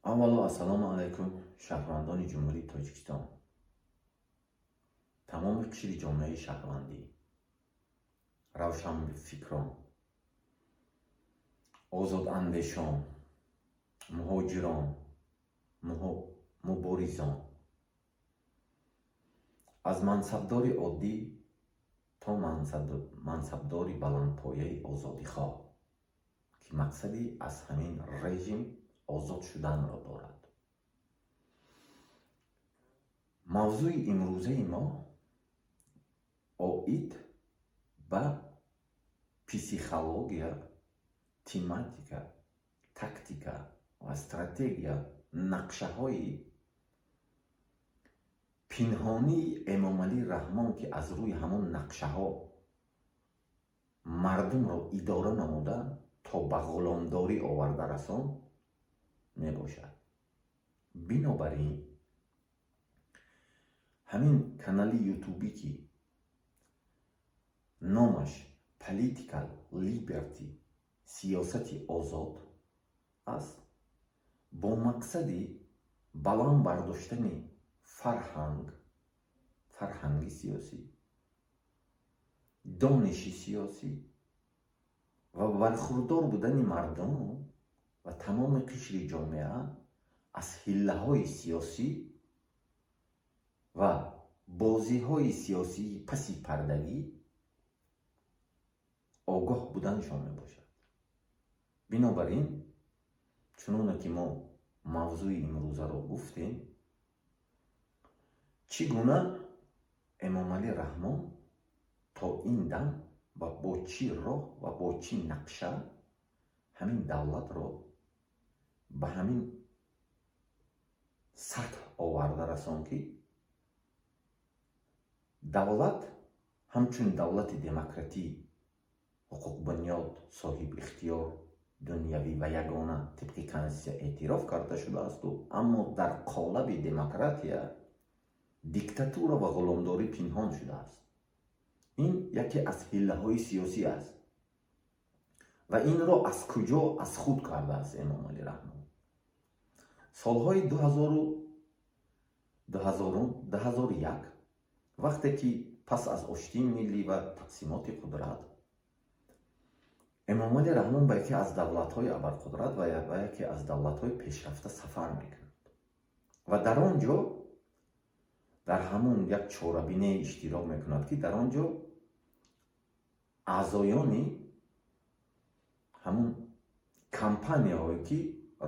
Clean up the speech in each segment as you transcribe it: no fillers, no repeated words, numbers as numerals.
аввало ассалому алайкум шаҳрвандони ҷумҳурии Тоҷикистон, тамоми қишри ҷомеаи шаҳрвандӣ, равшанфикрон, озодандешон, муҳоҷирон, муборизон, аз мансабдори оддӣ то мансабдори баландпояи озодихоҳ, ки мақсади аз ҳамин режим озод шуданро дорад. мавзӯи имрӯзаи мо оид ба психология, тематика, тактика ва стратегия нақшаҳои пинҳонии Эмомалии Раҳмон, ки аз рӯи ҳамон нақшаҳо мардумро идора намуда то ба ғуломдорӣ оварда расон мебошад. Бинобар ин ҳамин канали ютубӣ, ки номаш Political Liberty, сиёсати озод аст, бо мақсади баланд бардоштани фарҳанги сиёсӣ, дониши сиёсӣ ва бархурдор будани мардум ва тамоми қишри ҷомеа аз ҳиллаҳои сиёсӣ ва бозиҳои сиёсии паси пардагӣ огоҳ буданашон мебошад. Бинобар ин, чуноне ки мо мавзӯи имрӯзаро гуфтем, чӣ гуна Эмомалӣ Раҳмон то ин дам ва бо чӣ роҳ ва бо чӣ нақша ҳамин давлатро ба ҳамин сатҳ оварда расон, ки давлат ҳамчун давлати демократӣ, ҳуқуқбунёд, соҳибихтиёр, дунявӣ ва ягона тибқи конститутсия эътироф карда шудаасту, аммо дар қолаби демократия диктатура ва ғуломдорӣ пинҳон шудааст. ин яке аз ҳиллаҳои сиёсӣ аст ва инро аз куҷо аз худ кардааст Эмомалӣ Раҳмон. солҳои 2001 вақте ки пас аз оштии миллӣ ва тақсимоти қудрат, Эмомалӣ Раҳмон ба яке аз давлатҳои абарқудрат ва яке аз давлатҳои пешрафта сафар мекунад ва дар он ҷо дар ҳамон як чорабинае иштирок мекунад, ки дар он ҷо аъзоёни ҳамон компанияҳое, ки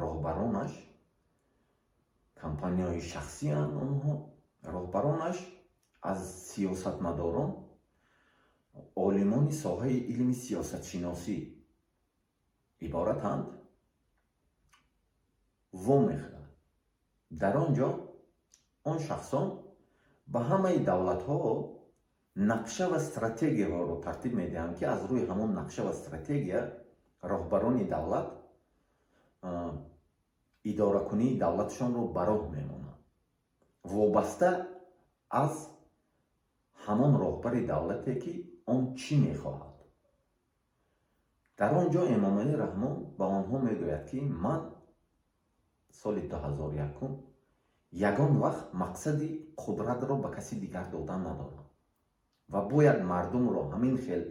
роҳбаронаш компанияҳои шахсиянд, онҳо роҳбаронаш аз сиёсатмадорон, олимони соҳаи илми сиёсатшиносӣ иборатанд, вомехӯрад. дар он ҷо он шахсон ба ҳамаи давлатҳо нақша ва стратегияҳоро тартиб медиҳанд, ки аз рӯи ҳамон нақша ва стратегия роҳбарони давлат идоракунии давлатшонро ба роҳ мемонанд, вобаста аз ҳамон роҳбари давлате, ки он чӣ мехоҳад. дар он ҷо Эмомалӣ Раҳмон ба онҳо мегӯяд, ки ман соли 2001 ягон вақт мақсади қудратро ба каси дигар додан надорам ва бояд мардумро ҳамин хел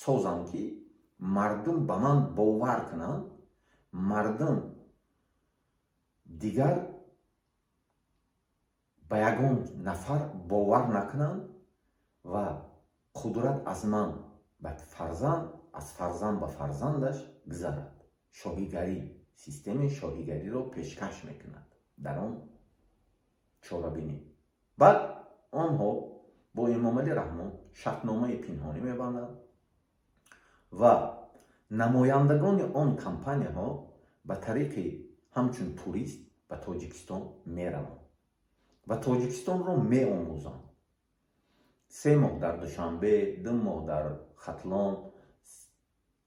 созам, ки мардум ба ман бовар кунанд, мардум дигар ба ягон нафар бовар накунанд ва қудрат аз ман ба фарзанд, аз фарзанд ба фарзандаш гузарад. шоҳигарӣ, системаи шоҳигариро пешкаш мекунад дар он чорабинӣ. баъд онҳо бо Эмомалӣ Раҳмон шартномаи пинҳонӣ мебанданд ва намояндагони он компанияҳо ба тариқи ҳамчун турист ба Тоҷикистон мераванд ва Тоҷикистонро меомӯзанд. 3 моҳ дар Душанбе, 2 моҳ дар Хатлон,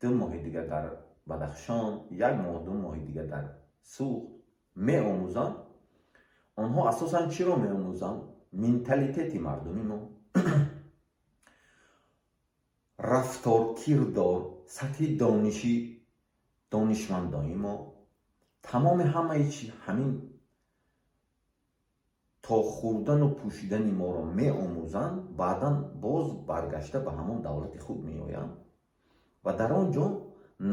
2 моҳи дигар дар Бадахшон, 1 моҳ 2 моҳи дигар дар Суғд меомӯзанд. онҳо асосан чиро меомӯзанд? менталитети мардуми мо, рафтор, кирдор, сатҳи донишмандони мо, тамоми ҳамаи чӣ ҳамин то хӯрдану пӯшидани моро меомӯзанд, баъдан боз баргашта ба ҳамон давлати худ меоянд ва дар он ҷо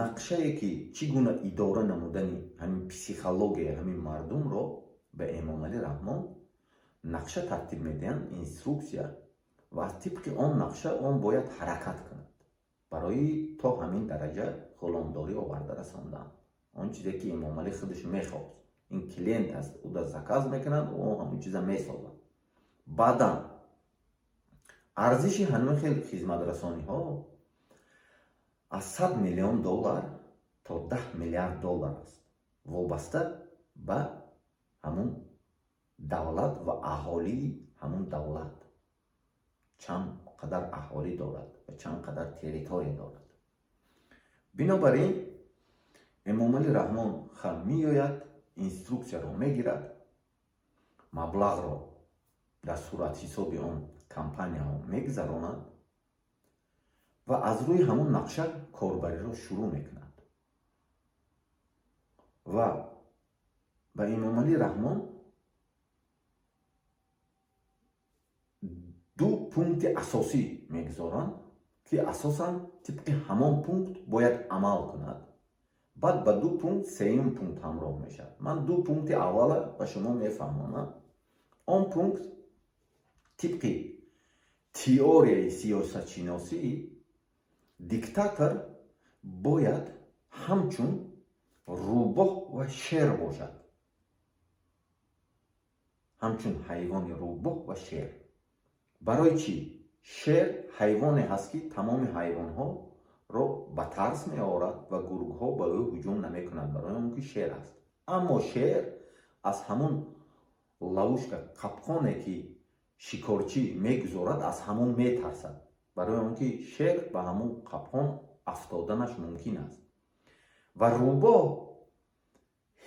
нақшае ки чӣ гуна идора намудани ҳамин психологияи ҳамин мардумро ба Эмомалӣ Раҳмон нақша тартиб медиҳанд, инструксия, ва аз тибқи он нақша он бояд ҳаракат кунад барои то ҳамин дараҷа ғуломдорӣ оварда расонданд. Он чизе ки Эмомалӣ худаш мехост. ин клиент аст, ӯ да заказ мекунад, ӯ ҳамон чиза месозад. баъдан арзиши ҳамин хел хизматрасониҳо аз $100 миллион то $10 миллиард аст, вобаста ба ҳамон давлат ва аҳолии ҳамон давлат, чанд қадар аҳолӣ дорад ва чанд қадар территория дорад. бинобар ин Эмомалӣ Раҳмон хам меояд, инструксияро мегирад, маблағро дар суратҳисоби он компанияҳо мегузаронад ва аз рӯи ҳамон нақша корбариро шурӯъ мекунад. ва ба Эмомалӣ Раҳмон ду пункти асосӣ мегузоранд ки асосан тибқи ҳамон пункт бояд амал кунад. баъд ба ду пункт сеюм пункт ҳамроҳ мешавад. ман ду пункти аввала ба шумо мефаҳмонам. он пункт тибқи теорияи сиёсатшиносӣ, диктатор бояд ҳамчун рӯбоҳ ва шер бошад. ҳамчун ҳайвони рӯбоҳ ва шер. барои чӣ? шер ҳайвоне ҳаст ки тамоми ҳайвонҳоро ба тарс меорад ва гургҳо ба ӯ ҳуҷум намекунанд, барои он ки шер аст. аммо шер аз ҳамон лавушка, қапқоне ки шикорчӣ мегузорад, аз ҳамон метарсад, барои он ки шер ба ҳамон қапқон афтоданаш мумкин аст. ва рӯбоҳ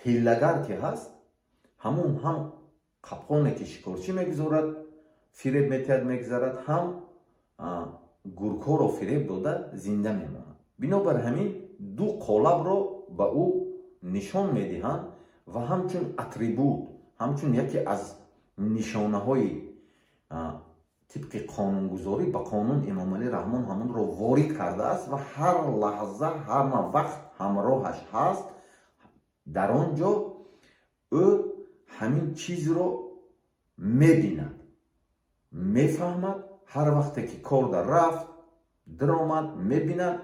ҳилагар ки ҳаст, ҳамон ҳам қапқоне ки шикорчӣ мегузорад, фиреб метиҳад, мегузарад, ҳам гургҳоро фиреб дода зинда мемонад. бинобар ҳамин ду қолабро ба ӯ нишон медиҳанд ва ҳамчун атрибут, ҳамчун яке аз нишонаҳои тибқи қонунгузорӣ ба қонун Эмомалӣ Раҳмон ҳамонро ворид кардааст ва ҳар лаҳза, ҳар вақт ҳамроҳаш ҳаст. дар он ҷо ӯ ҳамин чизро мебинад, мефаҳмад. ҳар вақте ки кор дар рафт, диромад, мебинад,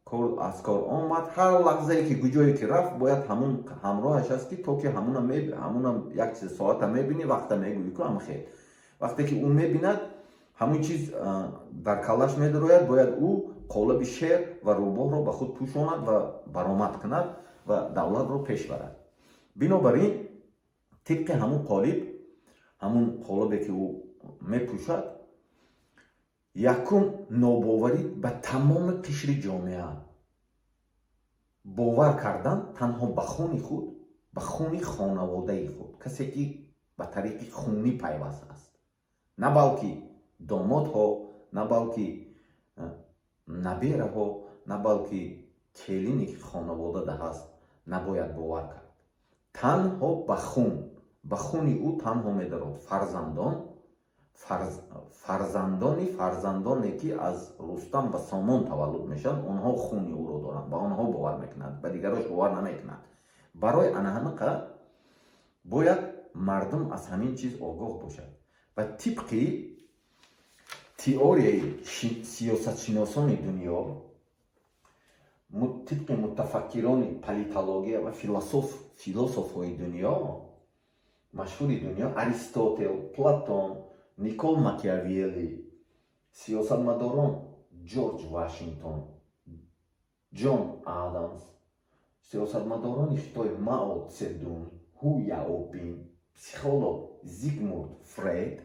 кор аз кор омад, ҳар лаҳзае ки куҷое ки рафт, бояд ҳамон ҳамроҳаш аст ки то ки ҳамона як чиз соата мебини, вақта мегӯи ку амхел. вақте ки ӯ мебинад, ҳамон чиз дар калаш медарояд, бояд ӯ қолаби шер ва рӯбоҳро ба худ пӯшонад ва баромад кунад ва давлатро пеш барад. бинобар ин тибқи ҳамон қолиб, ҳамон қолабе ки ӯ мепӯшад, якум нобоварӣ ба тамоми қишри ҷомеа. бовар кардан танҳо ба хуни худ, ба хуни хонаводаи худ, касе ки ба тариқи хунӣ пайваст аст, на балки домодҳо, на балки набераҳо, на балки келине ки хонавода ҳаст, набояд бовар кард. танҳо ба хуни ӯ танҳо медарод фарзандоне ки аз Рустам ва Сомон таваллуд мешаванд, онҳо хуни ӯро доранд, ба онҳо бовар мекунад, ба дигарош бовар намекунад. барои анаҳамақа бояд мардум аз ҳамин чиз огоҳ бошад ва тибқи теорияи сиёсатшиносони дунё, тибқи мутафаккирони политология ва философҳои дунё, машҳури дунё, Аристотел, Платон, Никол Макиавелли, сиёсатмадорон Ҷорҷ Вашингтон, Ҷон Адамс, сиёсатмадорони Хитой Мао Цзедун, Ху Яопин, психолог Зигмунд Фрейд,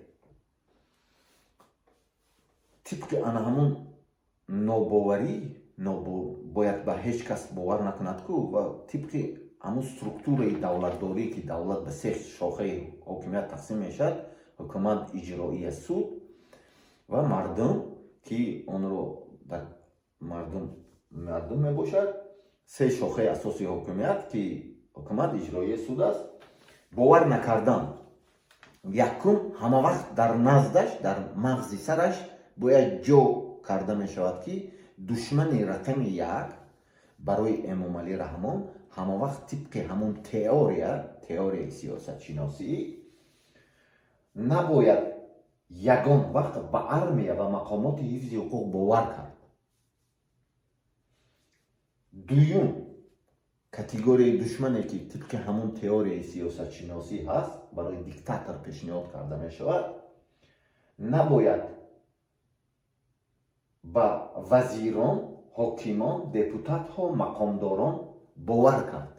тибқи ана ҳамон нобоварӣ бояд ба ҳеҷ кас бовар накунад ку ва тибқи ҳамон структураи давлатдорӣ ки давлат ба се шохаи ҳокимият тақсим мешавад, ҳукумат, иҷроия, суд ва мардум ки онро дар мардум мебошад. се шохаи асосии ҳокимият ки ҳукумат иҷроии суд аст. бовар накардан якум ҳама вақт дар наздаш, дар мағзи сараш бояд ҷо карда мешавад ки душмани рақами як барои Эмомалӣ Раҳмон ҳама вақт тибқи ҳамон теорияи сиёсатшиносӣ набояд ягон вақт ба армия ва мақомоти ҳифзи ҳуқуқ бовар кард. дуюм категорияи душмане ки тибқи ҳамон теорияи сиёсатшиносӣ ҳаст барои диктатор пешниҳод карда мешавад, набояд ба вазирон, ҳокимон, депутатҳо, мақомдорон бовар кард.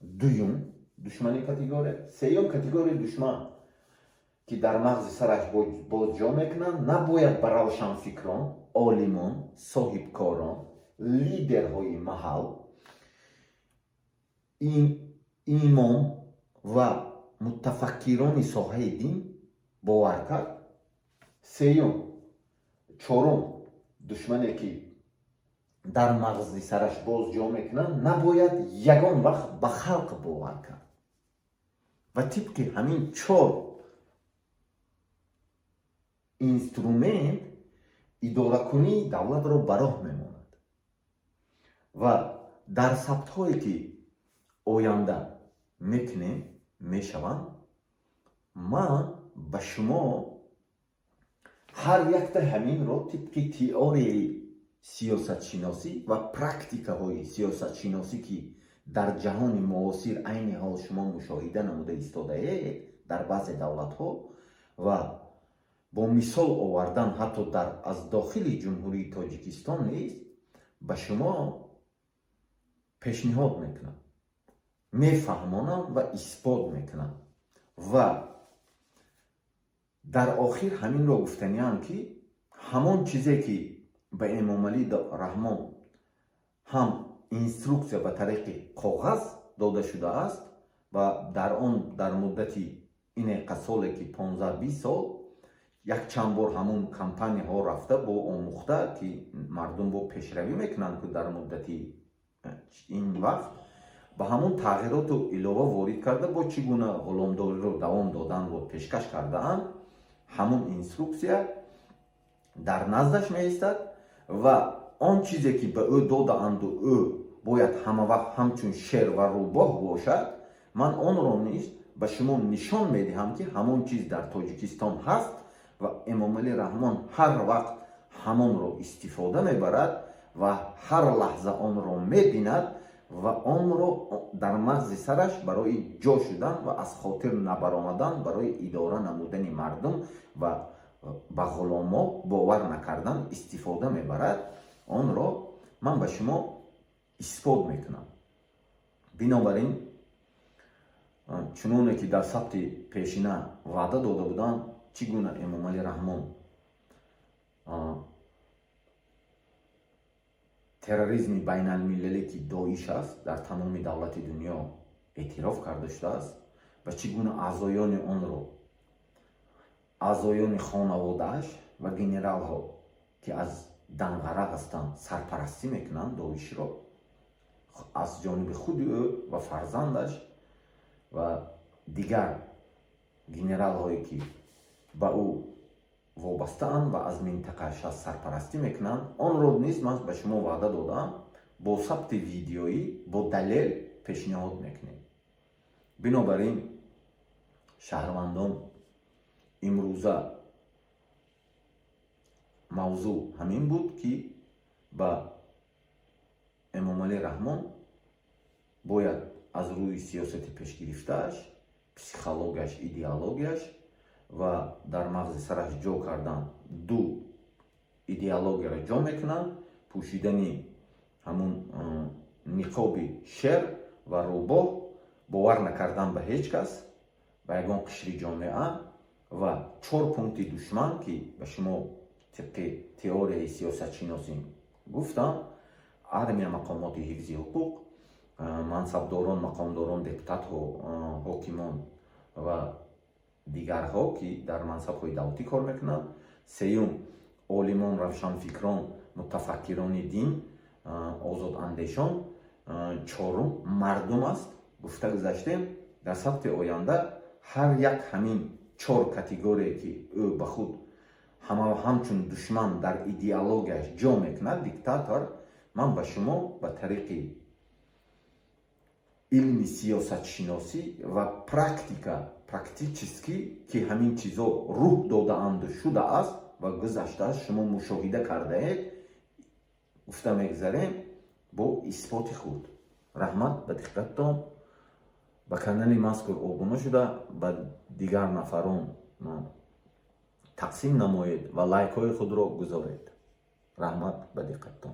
дуюм душмани категория. сеюм категорияи душман ки дар мағзи сараш боз ҷо мекунанд, набояд ба равшанфикрон, олимон, соҳибкорон, лидерҳои маҳал, имом ва мутафаккирони соҳаи дин бовар кард. чорум душмане ки дар мағзи сараш боз ҷо мекунанд, набояд ягон вақт ба халқ бовар кард. ва тибқи ҳамин чор инструмент идоракунии давлатро ба роҳ мемонад. ва дар сабтҳое ки оянда мекунем мешаванд, ман ба шумо ҳар якта ҳаминро тибқи теорияи сиёсатшиносӣ ва практикаҳои сиёсатшиносӣ ки дар ҷаҳони муосир айни ҳол шумо мушоҳида намуда истодаед дар баъзе давлатҳо ва бо мисол овардан ҳатто аз дохили ҷумҳурии Тоҷикистон низ ба шумо пешниҳод мекунам, мефаҳмонам ва исбот мекунам. ва дар охир ҳаминро гуфтаниам ки ҳамон чизе ки ба Эмомалӣ Раҳмон ҳам инструксия ба тариқи коғаз дода шудааст ва дар муддати инеқа соле ки 15-20 сол якчанд бор ҳамон кампанияҳо рафта бо омӯхта ки мардум бо пешравӣ мекунанд ки дар муддати ин вақт ба ҳамон тағйироту илова ворид карда бо чӣ гуна ғуломдориро давом доданро пешкаш кардаанд, ҳамон инструксия дар наздаш меистад ва он чизе ки ба ӯ додаанду ӯ бояд ҳама вақт ҳамчун шер ва рӯбоҳ бошад, ман онро низ ба шумо нишон медиҳам ки ҳамон чиз дар Тоҷикистон ҳаст ва Эмомалӣ Раҳмон ҳар вақт ҳамонро истифода мебарад ва ҳар лаҳза онро мебинад ва онро дар мағзи сараш барои ҷо шудан ва аз хотир набаромадан барои идора намудани мардум ва ба ғуломо бовар накардан истифода мебарад. онро ман ба шумо исбот мекунам. бинобар ин чуноне ки дар сабти пешина ваъда дода буданд, чӣ гуна Эмомалӣ Раҳмон терроризми байналмилалӣ ки доиш аст дар тамоми давлати дунё эътироф карда шудааст ва чӣ гуна аъзоёни онро, аъзоёни хонаводааш ва генералҳо ки аз данғара ҳастанд сарпарастӣ мекунанд доишро аз ҷониби худи ӯ ва фарзандаш ва дигар генералҳое ки ба ӯ вобастаанд ва аз минтақааш сарпарастӣ мекунанд, онро низ ман ба шумо ваъда додам бо сабти видеоӣ бо далел пешниҳод мекунем. бинобар ин шаҳрвандон, имрӯза мавзӯъ ҳамин буд ки ба Эмомалӣ Раҳмон бояд аз рӯи сиёсати пешгирифтааш, психологияш, идеологияш ва дар мағзи сараш ҷо кардан ду идеологияро ҷо мекунанд, пӯшидани ҳамун ниқоби шер ва рӯбоҳ, бовар накардан ба ҳеҷ кас, ба ягон қишри ҷомеа ва 4 пункти душман ки ба шумо тибқи теорияи сиёсатшиносӣ гуфтам: армия, мақомоти ҳифзи ҳуқуқ, мансабдорон, мақомдорон, депутатҳо, ҳокимон ва дигарҳо ки дар мансабҳои давлатӣ кор мекунанд. сеюм олимон, равшанфикрон, мутафаккирони дин, озодандешон чорум мардум аст. гуфта гузаштем дар сабти оянда ҳар як ҳамин чор категорие ки ӯ ба худ ҳамчун душман дар идеологияш ҷо мекунад, диктатор, ман ба шумо ба тариқи илми сиёсатшиносӣ ва практически ки ҳамин чизо рух додаанду шудааст ва гузаштааст, шумо мушоҳида кардаед, гуфта мегзарем бо исботи худ. раҳмат ба диққаттон. ба канали мазкур обуна шуда ба дигар нафарон тақсим намоед ва лайкҳои худро гузоред. раҳмат ба диққаттон.